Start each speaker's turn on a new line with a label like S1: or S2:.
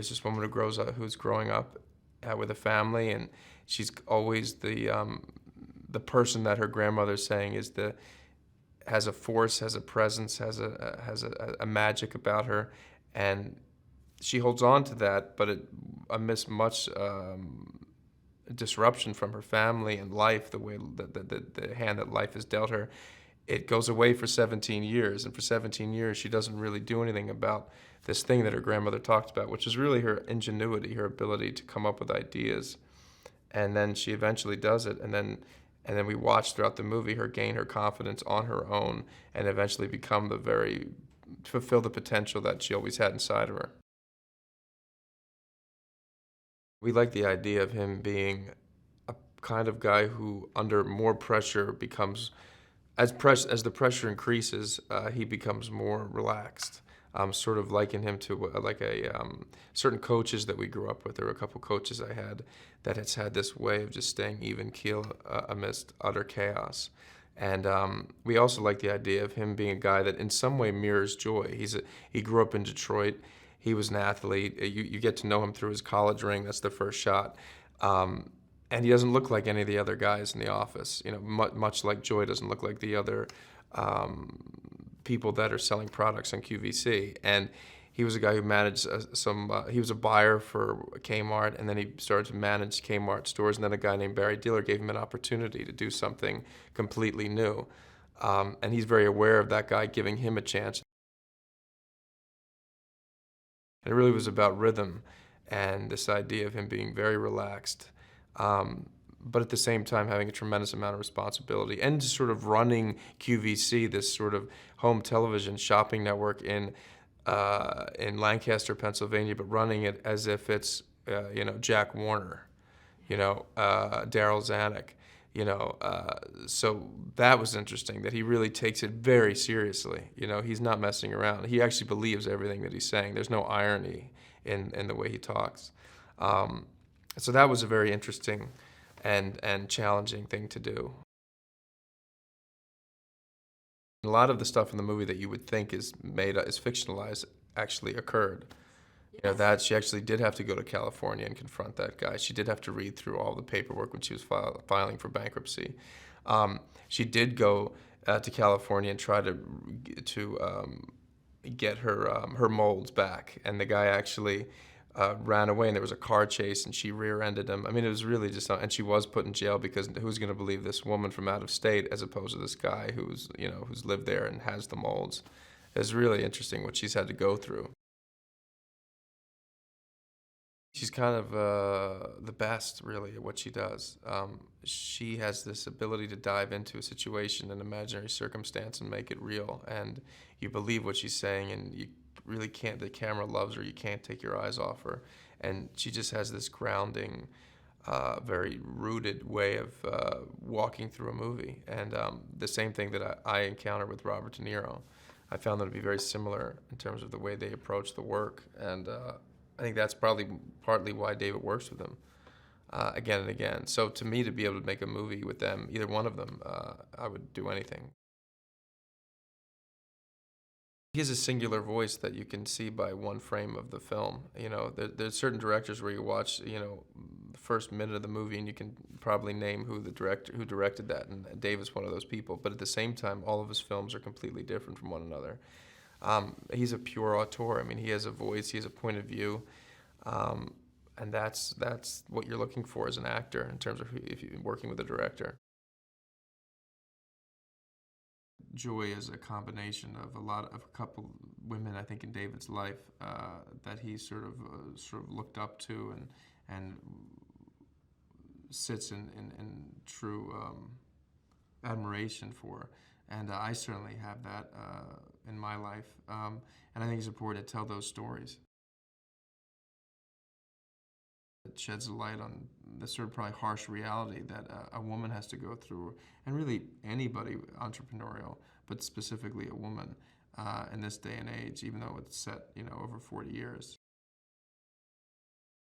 S1: There's this woman who grows up, who's growing up with a family, and she's always the person that her grandmother's saying is has a force, has a presence, has a magic about her, and she holds on to that, but amidst much disruption from her family and life, the way the hand that life has dealt her, it goes away for 17 years, and for 17 years she doesn't really do anything about this thing that her grandmother talked about, which is really her ingenuity, her ability to come up with ideas. And then she eventually does it, and then we watch throughout the movie her gain her confidence on her own and eventually fulfill the potential that she always had inside of her. We like the idea of him being a kind of guy who, under more pressure, becomes, as the pressure increases, he becomes more relaxed. Sort of liken him to certain coaches that we grew up with. There were a couple coaches I had that has had this way of just staying even keel amidst utter chaos. And we also like the idea of him being a guy that in some way mirrors Joy. He grew up in Detroit. He was an athlete. You get to know him through his college ring. That's the first shot. And he doesn't look like any of the other guys in the office. You know, much like Joy doesn't look like the other people that are selling products on QVC. And he was a guy who managed he was a buyer for Kmart, and then he started to manage Kmart stores, and then a guy named Barry Diller gave him an opportunity to do something completely new. And he's very aware of that guy giving him a chance. And it really was about rhythm and this idea of him being very relaxed, but at the same time having a tremendous amount of responsibility and just sort of running QVC, this sort of home television shopping network in Lancaster, Pennsylvania, but running it as if it's Jack Warner, Daryl Zanuck. So that was interesting, that he really takes it very seriously. He's not messing around. He actually believes everything that he's saying. There's no irony in the way he talks. So that was a very interesting and challenging thing to do. A lot of the stuff in the movie that you would think is fictionalized actually occurred. That she actually did have to go to California and confront that guy. She did have to read through all the paperwork when she was filing for bankruptcy. She did go to California and try to get her molds back, and the guy actually ran away, and there was a car chase, and she rear-ended him. I mean, it was really just, and she was put in jail because who's going to believe this woman from out of state as opposed to this guy who's lived there and has the molds. It's really interesting what she's had to go through. She's kind of the best, really, at what she does. She has this ability to dive into a situation, an imaginary circumstance, and make it real. And you believe what she's saying, and you really can't, the camera loves her, you can't take your eyes off her. And she just has this grounding, very rooted way of walking through a movie. And the same thing that I encounter with Robert De Niro. I found them to be very similar in terms of the way they approach the work. And I think that's probably partly why David works with them again and again. So to me, to be able to make a movie with them, either one of them, I would do anything. He has a singular voice that you can see by one frame of the film. There's certain directors where you watch, the first minute of the movie and you can probably name who directed that, and Dave is one of those people. But at the same time, all of his films are completely different from one another. He's a pure auteur. I mean, he has a voice, he has a point of view, and that's what you're looking for as an actor in terms of if you're working with a director. Joy is a combination of a couple women, I think, in David's life that he sort of looked up to and sits in true admiration for. And I certainly have that in my life. And I think it's important to tell those stories. It sheds a light on the sort of probably harsh reality that a woman has to go through, and really anybody entrepreneurial, but specifically a woman in this day and age, even though it's set over 40 years.